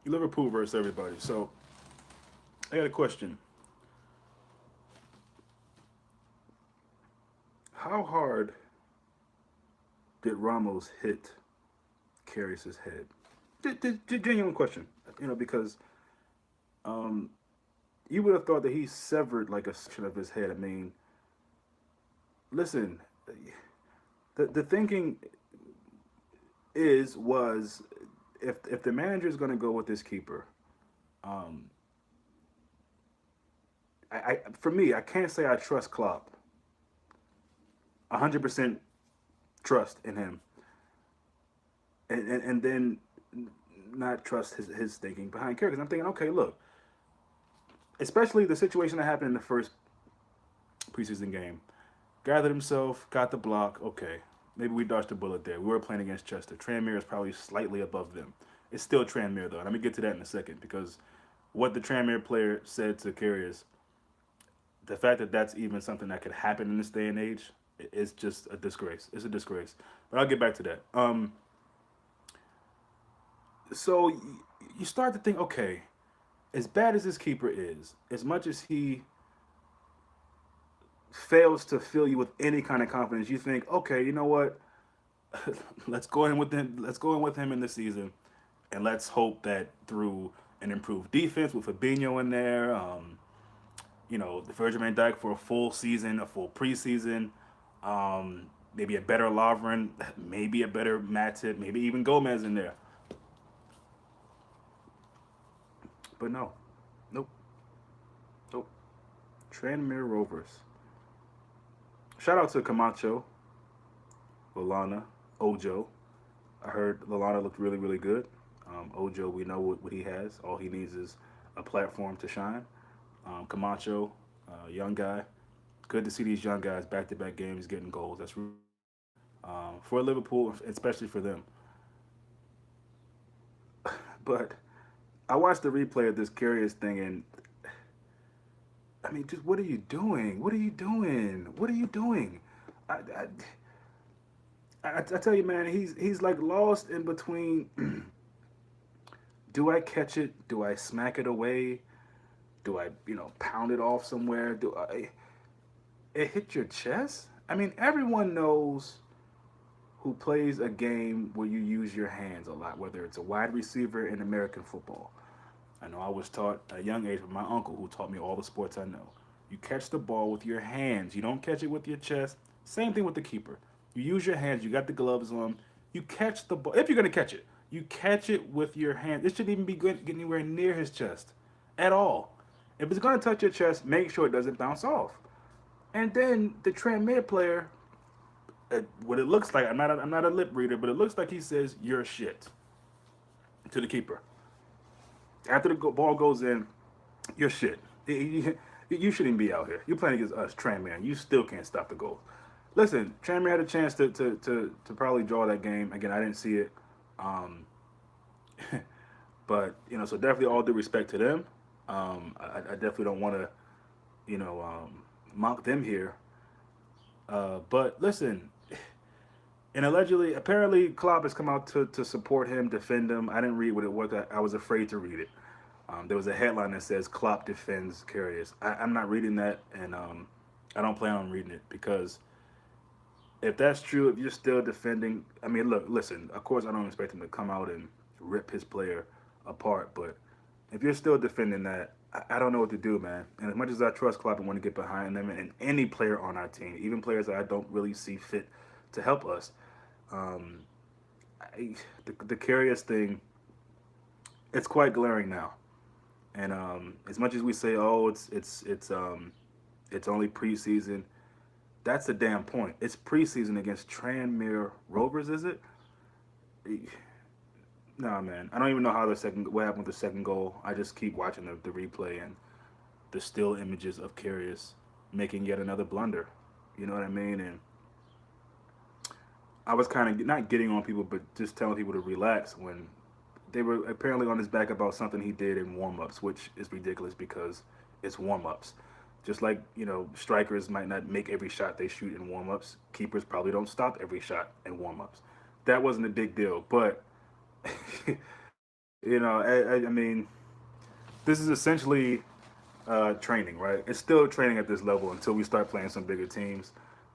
Liverpool versus everybody. So I got a question. How hard did Ramos hit Karius's head? Genuine question. Because um, you would have thought that he severed like a section of his head. I mean, listen, the thinking was if the manager is going to go with this keeper, um, for me, I can't say I trust Klopp 100% trust in him, and then not trust his thinking behind characters. I'm thinking, okay, look, especially the situation that happened in the first preseason game, gathered himself, got the block. Okay, maybe we dodged a bullet there. We were playing against Chester. Tranmere is probably slightly above them. It's still Tranmere though. Let me get to that in a second because what the Tranmere player said to Carriers, the fact that that's even something that could happen in this day and age, is just a disgrace. It's a disgrace. But I'll get back to that. So you start to think, okay, as bad as this keeper is, as much as he fails to fill you with any kind of confidence, you think, okay, you know what? let's go in with him. Let's go in with him in the season, and let's hope that through an improved defense with Fabinho in there, the Virgil van Dijk for a full season, a full preseason, maybe a better Lovren, maybe a better Matip, maybe even Gomez in there. But no, nope, nope. Tranmere Rovers. Shout out to Camacho, Lalana, Ojo. I heard Lalana looked really, really good. Ojo, we know what he has. All he needs is a platform to shine. Camacho, young guy. Good to see these young guys back to back games getting goals. That's really good. For Liverpool, especially for them. But I watched the replay of this curious thing, and I mean, just what are you doing? What are you doing? What are you doing? I, I, I tell you, man, he's like lost in between. Do I catch it? Do I smack it away? Do I, pound it off somewhere? Do I? It hit your chest. I mean, everyone knows who plays a game where you use your hands a lot, whether it's a wide receiver in American football. I know I was taught at a young age by my uncle who taught me all the sports I know. You catch the ball with your hands. You don't catch it with your chest. Same thing with the keeper. You use your hands. You got the gloves on. You catch the ball. If you're going to catch it, you catch it with your hands. It shouldn't even be good, get anywhere near his chest at all. If it's going to touch your chest, make sure it doesn't bounce off. And then the Tranmere player, what it looks like, I'm not a lip reader, but it looks like he says, "You're shit" to the keeper. After the ball goes in, you're shit. You shouldn't be out here. You're playing against us, Tranmere. You still can't stop the goals. Listen, Tranmere had a chance to probably draw that game. Again, I didn't see it. Um, but, so definitely all due respect to them. I definitely don't want to, mock them here. But listen, and apparently, Klopp has come out to support him, defend him. I didn't read what it was. I was afraid to read it. There was a headline that says Klopp defends Karius. I'm not reading that, and I don't plan on reading it because if that's true, if you're still defending, I mean, look, listen. Of course, I don't expect him to come out and rip his player apart, but if you're still defending that, I don't know what to do, man. And as much as I trust Klopp and want to get behind them and any player on our team, even players that I don't really see fit to help us, um, the Karius thing, it's quite glaring now. And as much as we say, oh, it's only preseason, that's the damn point. It's preseason against Tranmere Rovers, is it? Nah, man. I don't even know what happened with the second goal. I just keep watching the replay and the still images of Karius making yet another blunder. You know what I mean? And I was kind of not getting on people, but just telling people to relax when they were apparently on his back about something he did in warm ups, which is ridiculous because it's warm ups. Just like, strikers might not make every shot they shoot in warm ups, keepers probably don't stop every shot in warm ups. That wasn't a big deal, but I mean, this is essentially training, right? It's still training at this level until we start playing some bigger teams.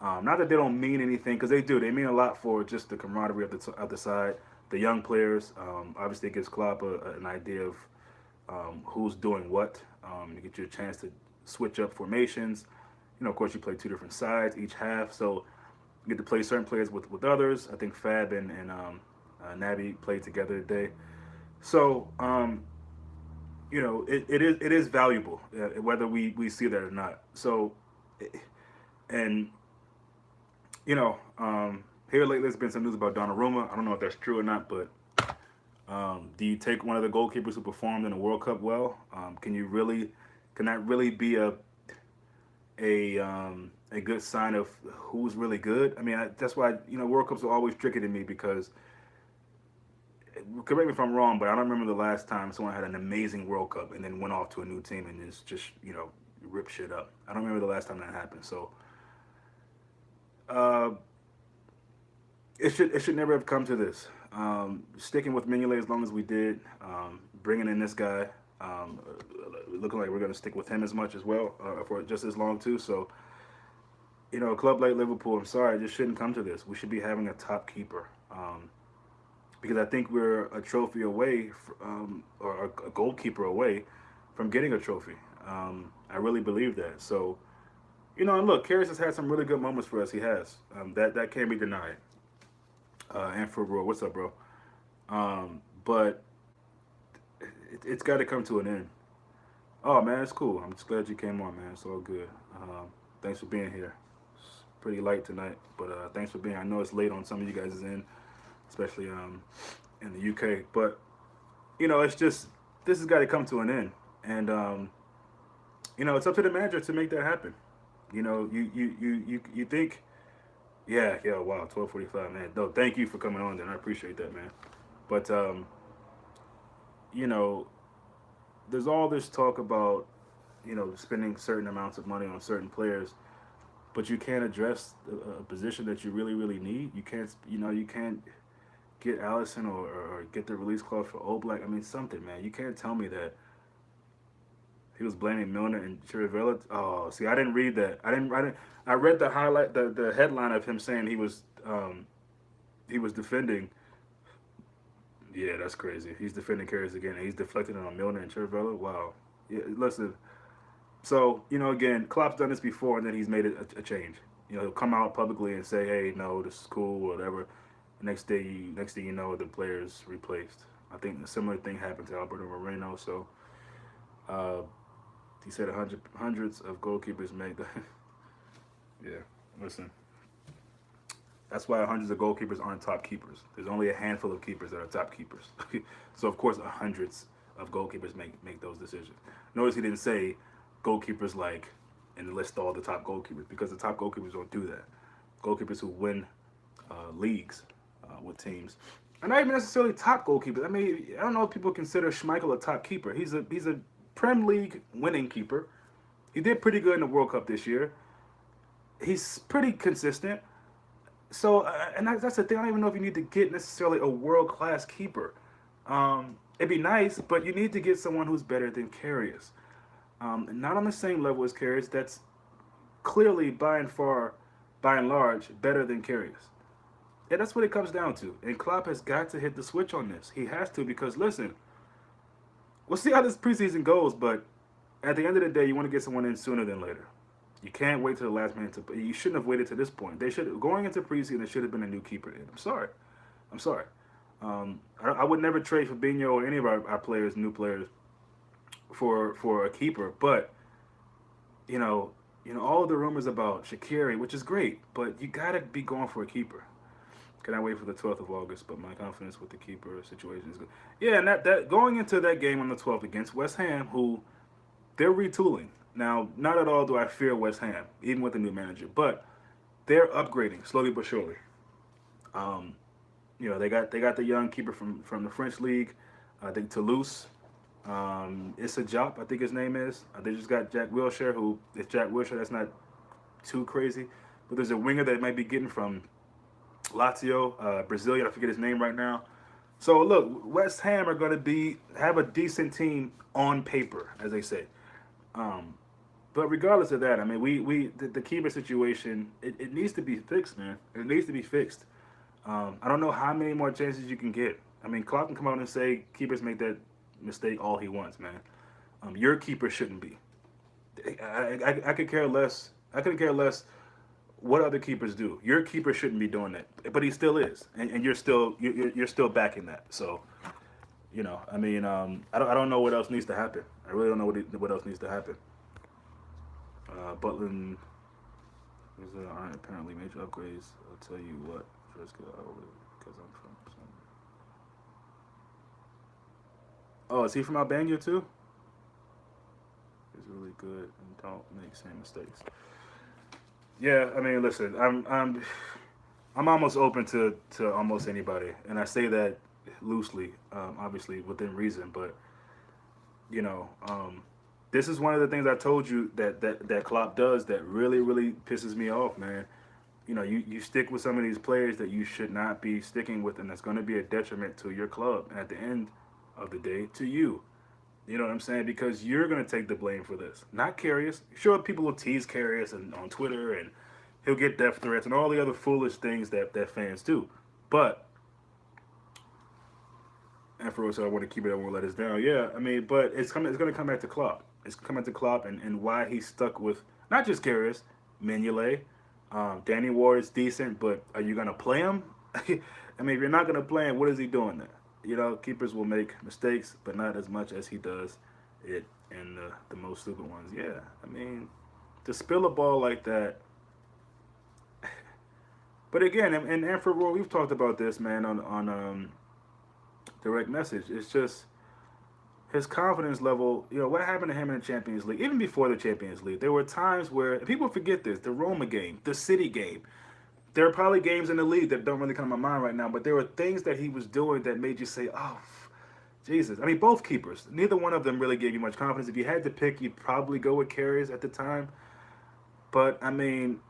Not that they don't mean anything, because they do. They mean a lot for just the camaraderie of the side, the young players. Obviously, it gives Klopp an idea of who's doing what. You get you a chance to switch up formations. Of course, you play two different sides each half, so you get to play certain players with others. I think Fab and Naby played together today. So it is valuable, whether we see that or not. So, and here lately there's been some news about Donnarumma. I don't know if that's true or not, but do you take one of the goalkeepers who performed in the World Cup well? Can that really be a good sign of who's really good? I mean, that's why World Cups are always tricky to me because correct me if I'm wrong, but I don't remember the last time someone had an amazing World Cup and then went off to a new team and just rip shit up. I don't remember the last time that happened. So uh, it should never have come to this. Sticking with Mignolet as long as we did, bringing in this guy, looking like we're going to stick with him as much as well for just as long too. So a club like Liverpool, I'm sorry, it just shouldn't come to this. We should be having a top keeper. Because I think we're a trophy away, or a goalkeeper away from getting a trophy. I really believe that. So, and look, Karius has had some really good moments for us. He has. That can't be denied. And for bro, what's up, bro? But it's got to come to an end. Oh man, it's cool. I'm just glad you came on, man. It's all good. Thanks for being here. It's pretty light tonight, but thanks for being. I know it's late on some of you guys' end, especially in the UK. But it's just this has got to come to an end, and it's up to the manager to make that happen. You think, yeah, wow, 12:45, man. No, thank you for coming on. Then I appreciate that, man. But you know, there's all this talk about spending certain amounts of money on certain players, but you can't address a position that you really really need. You can't get Allison or get the release clause for Oblak. I mean something, man. You can't tell me that he was blaming Milner and Chirivella. Oh, see, I didn't read that. I didn't. I read the highlight, the headline of him saying he was defending. Yeah, that's crazy. He's defending carries again, and he's deflecting it on Milner and Chirivella. Wow. Yeah, listen. So again, Klopp's done this before, and then he's made it a change. He'll come out publicly and say, "Hey, no, this is cool, or whatever." Next thing you know, the player's replaced. I think a similar thing happened to Alberto Moreno. So uh, he said hundreds of goalkeepers make the. Yeah, listen. That's why hundreds of goalkeepers aren't top keepers. There's only a handful of keepers that are top keepers. So of course, hundreds of goalkeepers make those decisions. Notice he didn't say goalkeepers like and list all the top goalkeepers because the top goalkeepers don't do that. Goalkeepers who win leagues with teams, and not even necessarily top goalkeepers. I mean, I don't know if people consider Schmeichel a top keeper. He's a Prem League winning keeper. He did pretty good in the World Cup this year. He's pretty consistent. So, and that's the thing. I don't even know if you need to get necessarily a world class keeper. It'd be nice, but you need to get someone who's better than Karius. Not on the same level as Karius. That's clearly by and large, better than Karius. And that's what it comes down to. And Klopp has got to hit the switch on this. He has to because listen, we'll see how this preseason goes. But at the end of the day, you want to get someone in sooner than later. You can't wait to the last minute. You shouldn't have waited to this point. They should going into preseason. There should have been a new keeper in. I'm sorry. I'm sorry. I would never trade Fabinho or any of our players, new players, for a keeper. But all the rumors about Shaqiri, which is great, but you gotta be going for a keeper. Can I wait for the 12th of August? But my confidence with the keeper situation is good. Yeah, and that going into that game on the 12th against West Ham, who they're retooling. Now, not at all do I fear West Ham, even with the new manager, but they're upgrading slowly but surely. Um, they got the young keeper from the French league, I think Toulouse. Issa Diop, I think his name is. They just got Jack Wilshere, who is Jack Wilshere. That's not too crazy, but there's a winger that might be getting from Lazio, Brazilian. I forget his name right now. So look, West Ham are going to have a decent team on paper, as they say. Um, but regardless of that, I mean, the keeper situation, it needs to be fixed, man. It needs to be fixed. I don't know how many more chances you can get. I mean, Klopp can come out and say keepers make that mistake all he wants, man. Your keeper shouldn't be. I could care less. I couldn't care less what other keepers do. Your keeper shouldn't be doing that, but he still is, and you're still backing that. So I mean, I don't know what else needs to happen. I really don't know what else needs to happen. Butland aren't apparently major upgrades. I'll tell you what. First, because I'm from. Oh, is he from Albania too? He's really good and don't make same mistakes. Yeah, I mean, listen, I'm almost open to almost anybody, and I say that loosely, obviously within reason. But you know, this is one of the things I told you that Klopp does that really pisses me off, man. You stick with some of these players that you should not be sticking with, and that's going to be a detriment to your club, and at the end of the day, to you. You know what I'm saying? Because you're going to take the blame for this, not Karius. Sure, people will tease Karius and on Twitter, and he'll get death threats and all the other foolish things that fans do. But Afro said, "I want to keep it. I won't let us down." Yeah, I mean, but it's coming. It's going to come back to Klopp. It's coming to Klopp, and why he's stuck with not just Karius, Mignolet. Danny Ward is decent, but are you going to play him? I mean, if you're not going to play him, what is he doing there? Keepers will make mistakes, but not as much as he does it in the most stupid ones. Yeah, I mean, to spill a ball like that. But again, and for Roy, we've talked about this, man, on direct message. It's just his confidence level. What happened to him in the Champions League? Even before the Champions League, there were times where people forget this: the Roma game, the City game. There are probably games in the league that don't really come to my mind right now, but there were things that he was doing that made you say, "Oh, Jesus." I mean, both keepers. Neither one of them really gave you much confidence. If you had to pick, you'd probably go with Karius at the time. But I mean,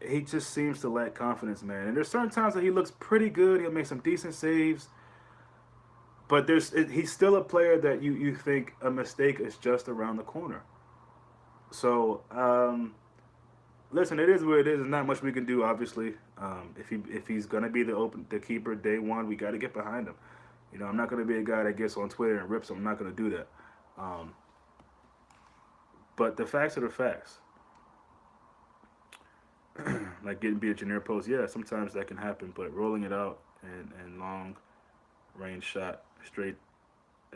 he just seems to lack confidence, man. And there's certain times that he looks pretty good. He'll make some decent saves. But he's still a player that you think a mistake is just around the corner. So listen, it is what it is. There's not much we can do, obviously. If he's gonna be the keeper day one, we got to get behind him. I'm not gonna be a guy that gets on Twitter and rips him. I'm not gonna do that. Um, but the facts are the facts. Like getting beat at your near post, yeah, sometimes that can happen. But rolling it out and long range shot straight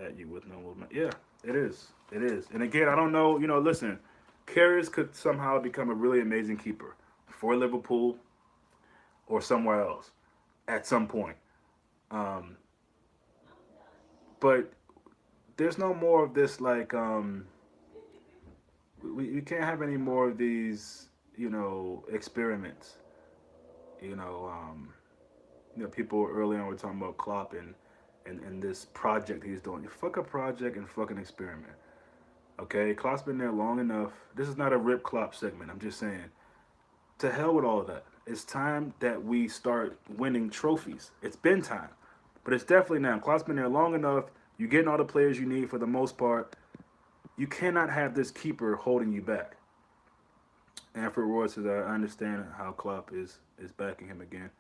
at you with no movement, yeah, it is. It is. And again, I don't know. Listen, Karius could somehow become a really amazing keeper for Liverpool or somewhere else at some point. Um, but there's no more of this like we can't have any more of these experiments. You know, um, people early on were talking about Klopp and this project he's doing. You fuck a project and fuck an experiment. Okay, Klopp's been there long enough. This is not a Rip Klopp segment. I'm just saying, to hell with all of that. It's time that we start winning trophies. It's been time, but it's definitely now. Klopp's been there long enough. You're getting all the players you need for the most part. You cannot have this keeper holding you back. Alfred Roy says, "I understand how Klopp is backing him again.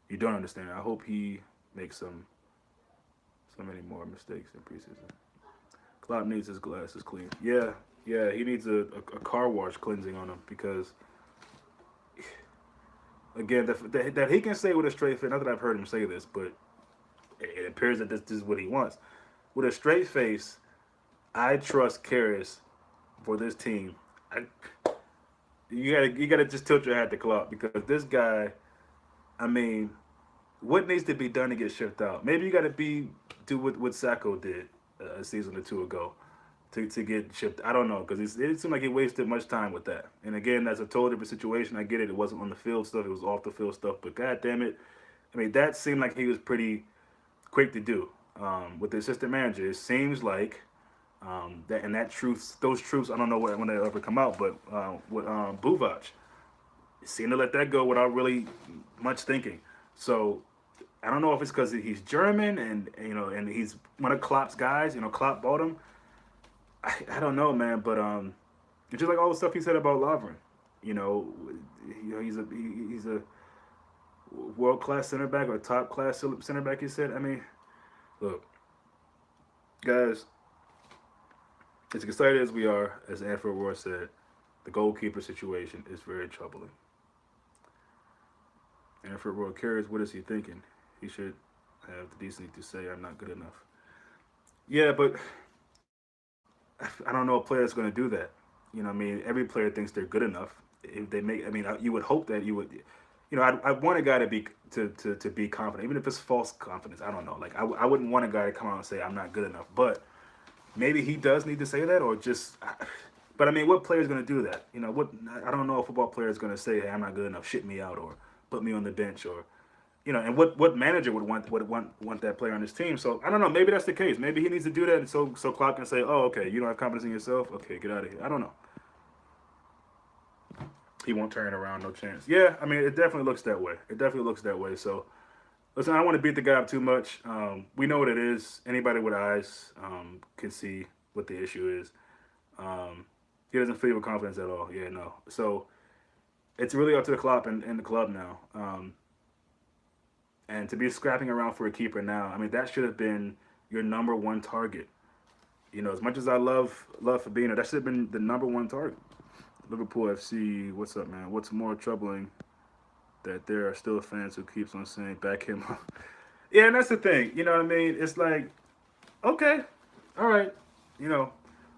You don't understand. I hope he makes so many more mistakes in preseason. Klopp needs his glasses clean. Yeah, yeah, he needs a car wash cleansing on him because again that he can say with a straight face. Not that I've heard him say this, but it appears that this is what he wants. With a straight face, I trust Karius for this team. You gotta just tilt your hat to Klopp because this guy. I mean, what needs to be done to get shipped out? Maybe you got to do what Sacco did a season or two ago to get shipped. I don't know because it seemed like he wasted much time with that. And again, that's a totally different situation. I get it. It wasn't on the field stuff. It was off the field stuff. But god damn it, I mean that seemed like he was pretty quick to do with the assistant manager. It seems like that truth, those truths. I don't know when they ever come out, but with Buvac, seemed to let that go without really much thinking. So I don't know if it's because he's German and and he's one of Klopp's guys. Klopp bought him. I don't know, man, but it's just like all the stuff he said about Lovren. You know, he's a world class center back or top class center back. He said. I mean, look, guys, as excited as we are, as Anfield Roar said, the goalkeeper situation is very troubling. Anfield Roar cares. What is he thinking? He should have the decency to say, "I'm not good enough." Yeah, but I don't know a player that's going to do that. I mean, every player thinks they're good enough. If they make, I mean, you would hope that you would. I want a guy to be to be confident, even if it's false confidence. I don't know. Like I wouldn't want a guy to come out and say I'm not good enough, but maybe he does need to say that, or just. But I mean, what player is going to do that? What I don't know a football player is going to say, "Hey, I'm not good enough. Shit me out," or put me on the bench, or and what manager would want that player on his team? So I don't know. Maybe that's the case. Maybe he needs to do that, and so Klopp can say, "Oh, okay, you don't have confidence in yourself. Okay, get out of here." I don't know. He won't turn it around, no chance. Yeah, I mean, it definitely looks that way. It definitely looks that way. So listen, I don't want to beat the guy up too much. We know what it is. Anybody with eyes can see what the issue is. Um, he doesn't feel with confidence at all. Yeah, no. So it's really up to the Klopp and the club now. And to be scrapping around for a keeper now, I mean, that should have been your number one target. As much as I love Fabinho, that should have been the number one target. Liverpool FC, what's up, man? What's more troubling that there are still fans who keeps on saying back him up? Yeah, and that's the thing. You know what I mean? It's like, okay, all right, you know.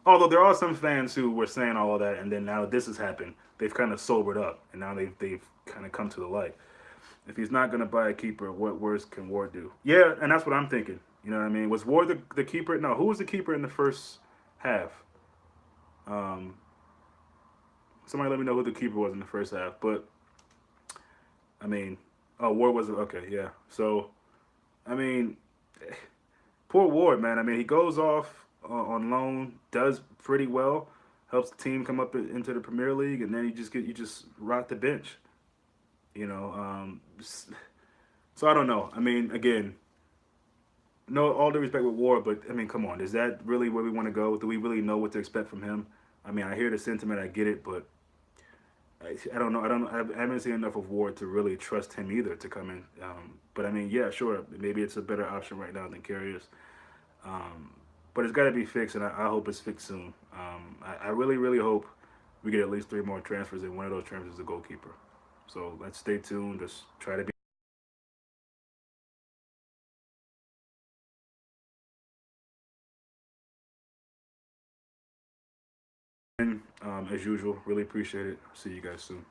Although there are some fans who were saying all of that, and then now this has happened, they've kind of sobered up, and now they've kind of come to the light. If he's not going to buy a keeper, what worse can Ward do? Yeah, and that's what I'm thinking. You know what I mean? Was Ward the keeper? No, who was the keeper in the first half? Um, Somebody let me know who the keeper was in the first half. But I mean, oh, Ward was okay. Yeah. So I mean, poor Ward, man. I mean, he goes off on loan, does pretty well, helps the team come up into the Premier League, and then you just rot the bench. You know. So I don't know. I mean, again, no, all due respect with Ward, but I mean, come on, is that really where we want to go? Do we really know what to expect from him? I mean, I hear the sentiment, I get it, but I don't know. I haven't seen enough of Ward to really trust him either to come in. But I mean, yeah, sure, maybe it's a better option right now than Karius. Um, but it's got to be fixed, and I hope it's fixed soon. I really, really hope we get at least three more transfers, and one of those transfers is a goalkeeper. So let's stay tuned. Just try to be. As usual, really appreciate it. See you guys soon.